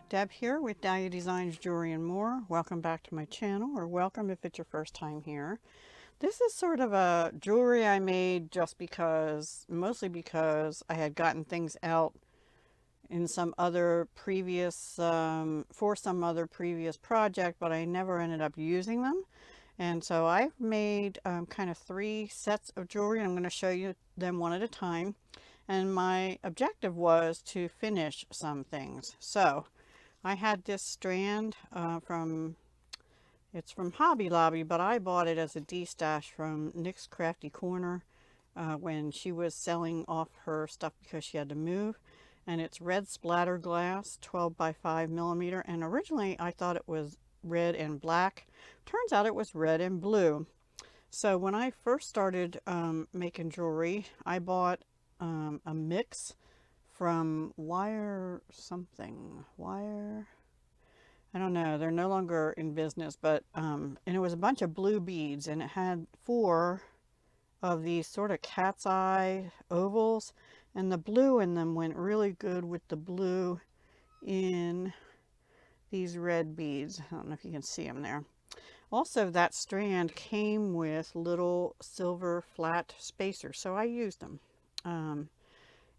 Deb here with Dahlia Designs Jewelry and More. Welcome back to my channel, or welcome if it's your first time here. This is sort of a jewelry I made just because, mostly because I had gotten things out in some other previous, for some other previous project, but I never ended up using them. And so I've made kind of 3 sets of jewelry. I'm going to show you them one at a time. And my objective was to finish some things. So I had this strand it's from Hobby Lobby, but I bought it as a D-stash from Nick's Crafty Corner when she was selling off her stuff because she had to move. And it's red splatter glass, 12 by 5 millimeter. And originally I thought it was red and black. Turns out it was red and blue. So when I first started making jewelry, I bought a mix from Wire something. Wire, I don't know, they're no longer in business, but and it was a bunch of blue beads, and it had 4 of these sort of cat's eye ovals, and the blue in them went really good with the blue in these red beads. I don't know if you can see them there. Also, that strand came with little silver flat spacers, so I used them.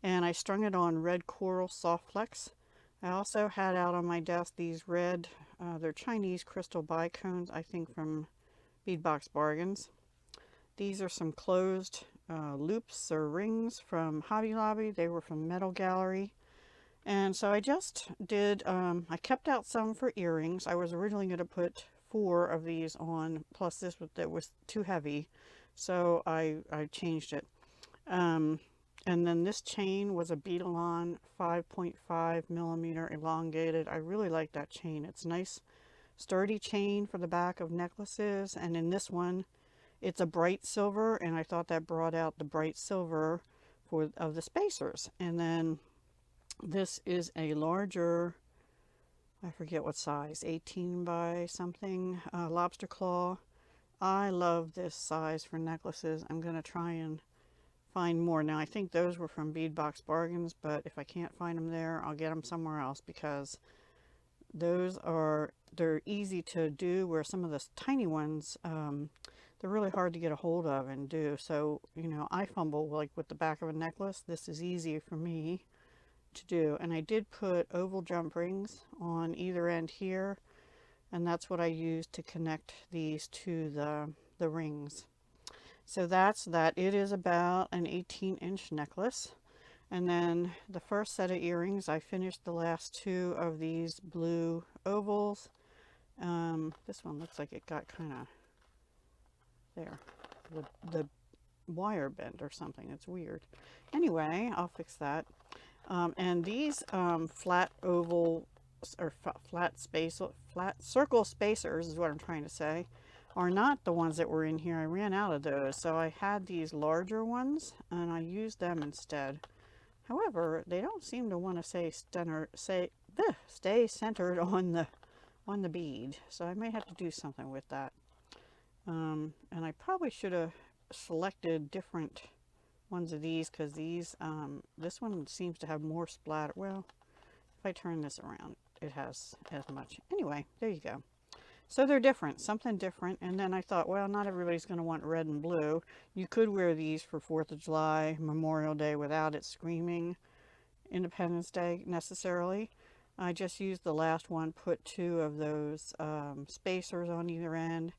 And I strung it on red coral soft flex. I also had out on my desk these red, they're Chinese crystal bicones, I think from Beadbox Bargains. These are some closed loops or rings from Hobby Lobby. They were from Metal Gallery. And so I just did, I kept out some for earrings. I was originally going to put 4 of these on, plus this that was too heavy. So I changed it. And then this chain was a Beading 5.5 millimeter elongated. I really like that chain. It's nice, sturdy chain for the back of necklaces. And in this one, it's a bright silver, and I thought that brought out the bright silver of the spacers. And then this is a larger, I forget what size, 18 by something, lobster claw. I love this size for necklaces. I'm going to try and find more. Now I think those were from Beadbox Bargains, but if I can't find them there, I'll get them somewhere else, because they're easy to do, where some of the tiny ones, they're really hard to get a hold of and do. So, you know, I fumble like with the back of a necklace. This is easy for me to do. And I did put oval jump rings on either end here, and that's what I used to connect these to the rings. So that's that. It is about an 18-inch necklace. And then the first set of earrings, I finished the last 2 of these blue ovals. This one looks like it got kind of there. The wire bent or something. It's weird. Anyway, I'll fix that. And these flat oval or flat circle spacers is what I'm trying to say, are not the ones that were in here. I ran out of those, so I had these larger ones and I used them instead. However, they don't seem to want to stay centered on the bead, so I may have to do something with that. And I probably should have selected different ones of these, because these this one seems to have more splatter. Well, if I turn this around, it has as much. Anyway, there you go. So they're different, something different. And then I thought, well, not everybody's going to want red and blue. You could wear these for 4th of July, Memorial Day, without it screaming Independence Day necessarily. I just used the last one, put 2 of those spacers on either end.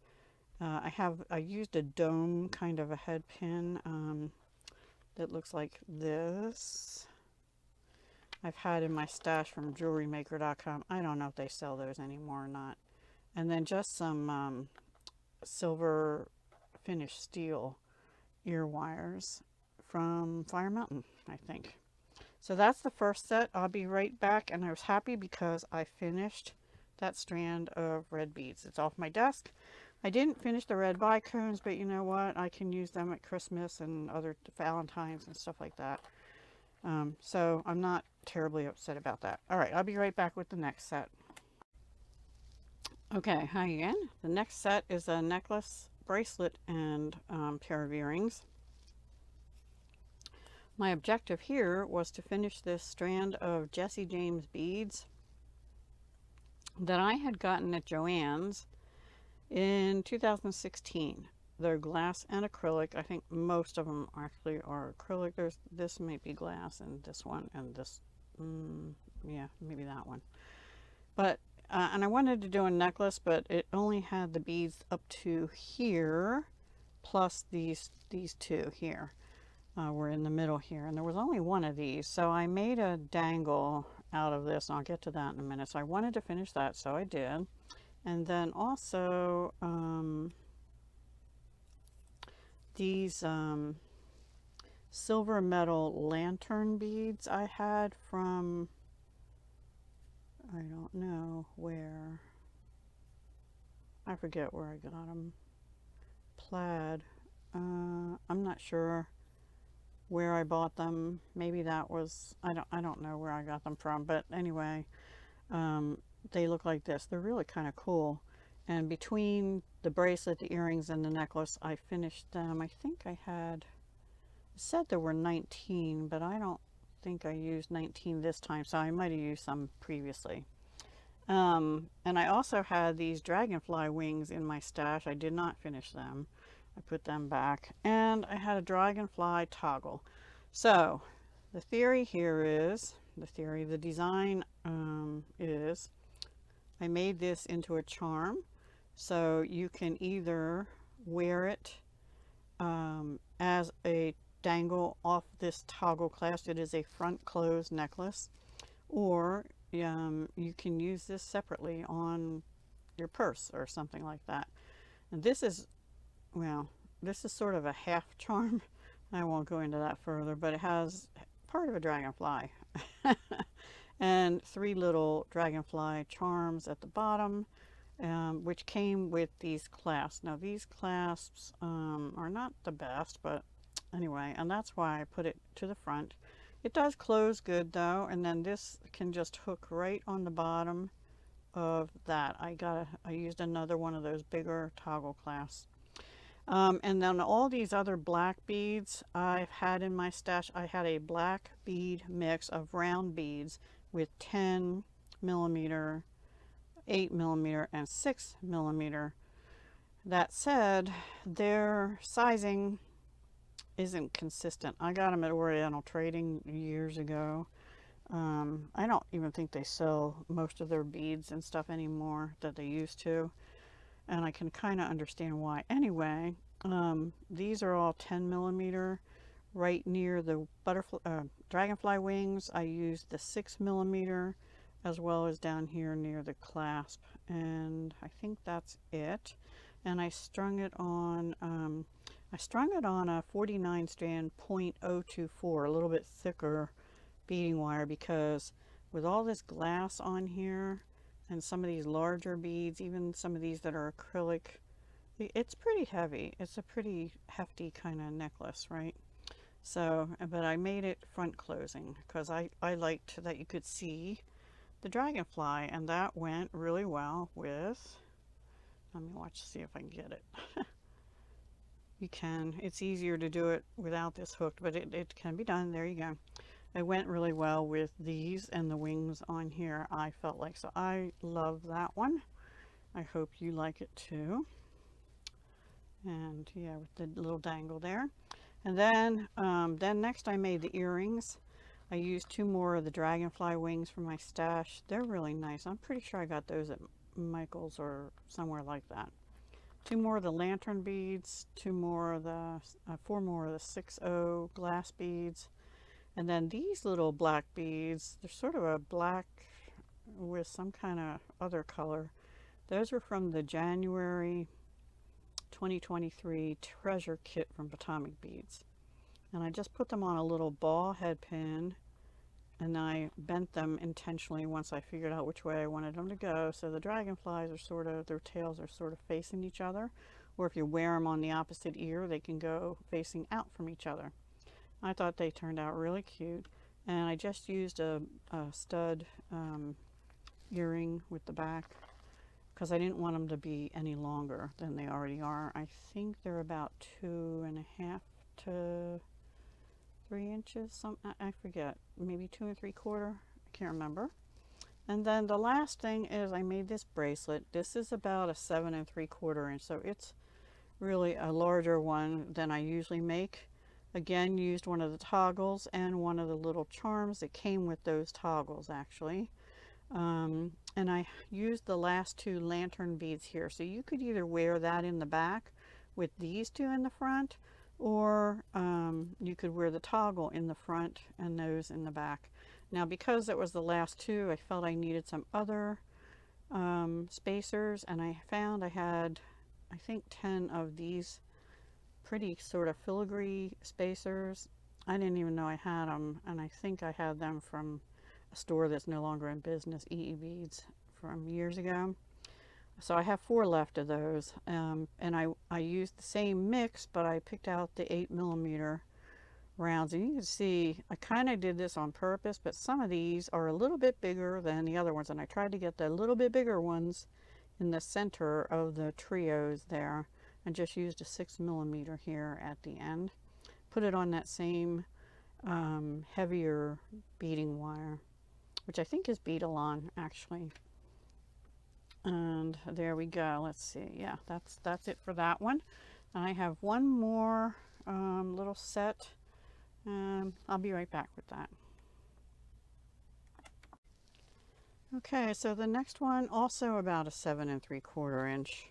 I used a dome, kind of a head pin that looks like this. I've had in my stash from jewelrymaker.com. I don't know if they sell those anymore or not. And then just some silver finished steel ear wires from Fire Mountain, I think. So that's the first set. I'll be right back. And I was happy because I finished that strand of red beads. It's off my desk. I didn't finish the red bicones, but you know what? I can use them at Christmas and other Valentines and stuff like that. So I'm not terribly upset about that. All right, I'll be right back with the next set. Okay, hi again. The next set is a necklace, bracelet, and pair of earrings. My objective here was to finish this strand of Jesse James beads that I had gotten at Joann's in 2016. They're glass and acrylic. I think most of them actually are acrylic. There's this might be glass, and this one, and this, yeah, maybe that one. But and I wanted to do a necklace, but it only had the beads up to here, plus these two here. Were in the middle here, and there was only one of these, so I made a dangle out of this, and I'll get to that in a minute. So I wanted to finish that, so I did. And then also these silver metal lantern beads I had from, I don't know where, I forget where I got them. Plaid. I'm not sure where I bought them. Maybe that was, I don't know where I got them from, but anyway, they look like this. They're really kind of cool. And between the bracelet, the earrings, and the necklace, I finished them. I think I had, it said there were 19, but I don't think I used 19 this time, so I might have used some previously. And I also had these dragonfly wings in my stash. I did not finish them. I put them back. And I had a dragonfly toggle. So the theory here is, the design is, I made this into a charm. So you can either wear it as a dangle off this toggle clasp. It is a front closed necklace. Or you can use this separately on your purse or something like that. And this is, well, this is sort of a half charm. I won't go into that further, but it has part of a dragonfly and 3 little dragonfly charms at the bottom, which came with these clasps. Now these clasps are not the best, but anyway, and that's why I put it to the front. It does close good though, and then this can just hook right on the bottom of that. I used another one of those bigger toggle clasps. And then all these other black beads I've had in my stash. I had a black bead mix of round beads with 10 millimeter, 8 millimeter, and 6 millimeter. That said, their sizing isn't consistent. I got them at Oriental Trading years ago. I don't even think they sell most of their beads and stuff anymore that they used to, and I can kind of understand why. Anyway, these are all 10 millimeter. Right near the dragonfly wings, I used the 6 millimeter, as well as down here near the clasp, and I think that's it. And I strung it on a 49 strand 0.024, a little bit thicker beading wire, because with all this glass on here and some of these larger beads, even some of these that are acrylic, it's pretty heavy. It's a pretty hefty kind of necklace, right? So, but I made it front closing because I liked that you could see the dragonfly, and that went really well with, let me watch to see if I can get it. You can. It's easier to do it without this hooked, but it can be done. There you go. It went really well with these and the wings on here, I felt like. So I love that one. I hope you like it too. And yeah, with the little dangle there. And then next I made the earrings. I used 2 more of the dragonfly wings from my stash. They're really nice. I'm pretty sure I got those at Michael's or somewhere like that. 2 more of the lantern beads, 2 more of the 4 more of the 6/0 glass beads, and then these little black beads. They're sort of a black with some kind of other color. Those are from the January 2023 treasure kit from Atomic Beads, and I just put them on a little ball head pin, and I bent them intentionally once I figured out which way I wanted them to go. So the dragonflies are sort of, their tails are sort of facing each other, or if you wear them on the opposite ear, they can go facing out from each other. I thought they turned out really cute, and I just used a stud earring with the back because I didn't want them to be any longer than they already are. I think they're about 2.5 to 3 inches, I forget, maybe 2 3/4, I can't remember. And then the last thing is I made this bracelet. This is about a 7 3/4 inch, so it's really a larger one than I usually make. Again, used one of the toggles and one of the little charms that came with those toggles actually. And I used the last 2 lantern beads here. So you could either wear that in the back with these 2 in the front, or you could wear the toggle in the front and those in the back. Now, because it was the last 2, I felt I needed some other spacers, and I found I had, I think, 10 of these pretty sort of filigree spacers. I didn't even know I had them, and I think I had them from a store that's no longer in business, EE Beads, from years ago. So I have 4 left of those, and I used the same mix, but I picked out the 8mm rounds, and you can see I kind of did this on purpose, but some of these are a little bit bigger than the other ones, and I tried to get the little bit bigger ones in the center of the trios there, and just used a 6mm here at the end. Put it on that same heavier beading wire, which I think is Beadalon actually. And there we go. Let's see. Yeah, that's it for that one. And I have one more little set. I'll be right back with that. Okay, so the next one, also about a 7 3/4 inch.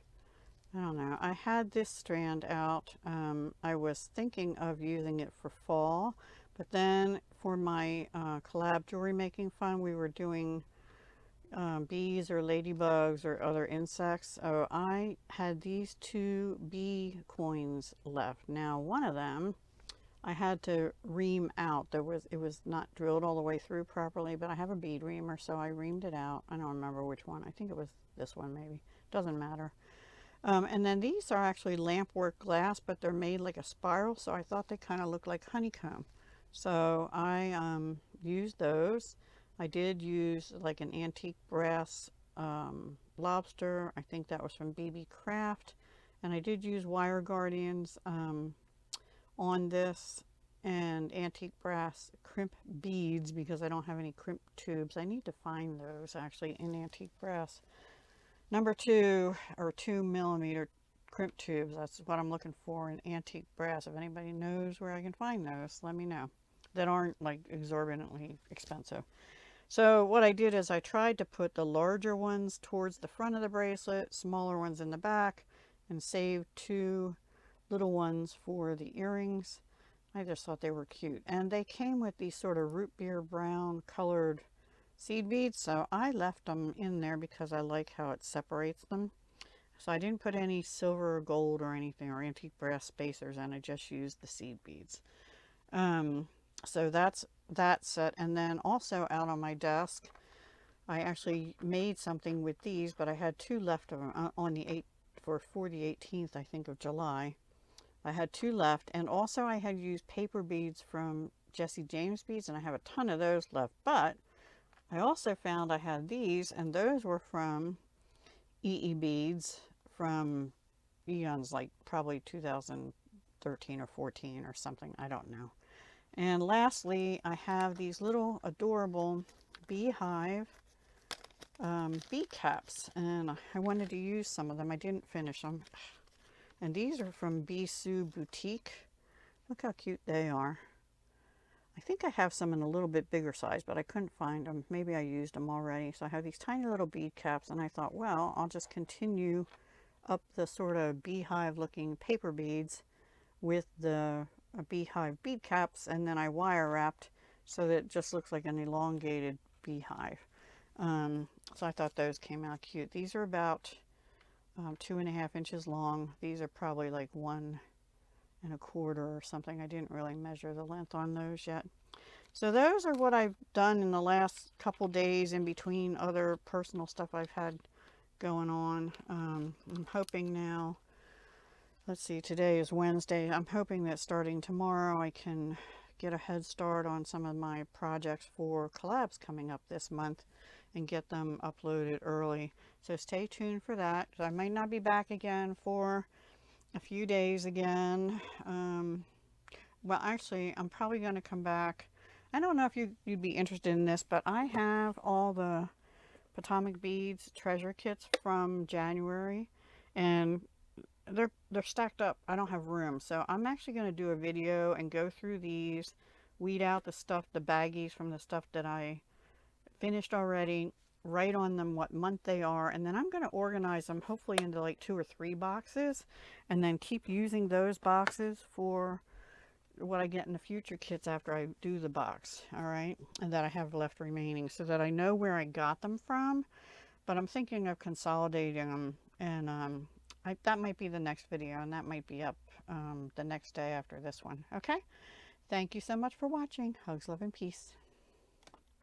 I don't know. I had this strand out. I was thinking of using it for fall, but then for my collab jewelry making fun, we were doing bees or ladybugs or other insects. So I had these 2 bee coins left. Now, one of them I had to ream out. It was not drilled all the way through properly, but I have a bead reamer, so I reamed it out. I don't remember which one. I think it was this one, maybe. Doesn't matter. And then these are actually lamp work glass, but they're made like a spiral, so I thought they kind of looked like honeycomb. So I used those. I did use like an antique brass lobster. I think that was from BB Craft. And I did use wire guardians on this, and antique brass crimp beads, because I don't have any crimp tubes. I need to find those actually in antique brass. Number 2 or 2mm crimp tubes. That's what I'm looking for in antique brass. If anybody knows where I can find those, let me know. That aren't like exorbitantly expensive. So what I did is I tried to put the larger ones towards the front of the bracelet, smaller ones in the back, and saved 2 little ones for the earrings. I just thought they were cute. And they came with these sort of root beer brown colored seed beads, so I left them in there because I like how it separates them. So I didn't put any silver or gold or anything or antique brass spacers, and I just used the seed beads. So that's that set. And then also out on my desk, I actually made something with these, but I had 2 left of them on the for the 18th, I think, of July. I had 2 left, and also I had used paper beads from Jesse James Beads, and I have a ton of those left. But I also found I had these, and those were from EE Beads from eons, like probably 2013 or 14 or something. I don't know. And lastly, I have these little adorable beehive bead caps, and I wanted to use some of them. I didn't finish them. And these are from Bisou Boutique. Look how cute they are. I think I have some in a little bit bigger size, but I couldn't find them. Maybe I used them already. So I have these tiny little bead caps, and I thought, well, I'll just continue up the sort of beehive looking paper beads with the beehive bead caps, and then I wire wrapped so that it just looks like an elongated beehive. So I thought those came out cute. These are about 2.5 inches long. These are probably like 1 1/4 or something. I didn't really measure the length on those yet. So those are what I've done in the last couple days in between other personal stuff I've had going on. I'm hoping now, let's see, today is Wednesday. I'm hoping that starting tomorrow I can get a head start on some of my projects for collabs coming up this month and get them uploaded early. So stay tuned for that. I might not be back again for a few days again. Well, actually, I'm probably going to come back. I don't know if you'd be interested in this, but I have all the Potomac Beads treasure kits from January, and they're stacked up. I don't have room, so I'm actually going to do a video and go through these, weed out the stuff, the baggies from the stuff that I finished already, write on them what month they are, and then I'm going to organize them hopefully into like 2 or 3 boxes, and then keep using those boxes for what I get in the future kits after I do the box, all right, and that I have left remaining, so that I know where I got them from. But I'm thinking of consolidating them, and that might be the next video, and that might be up the next day after this one. Okay, thank you so much for watching. Hugs, love, and peace.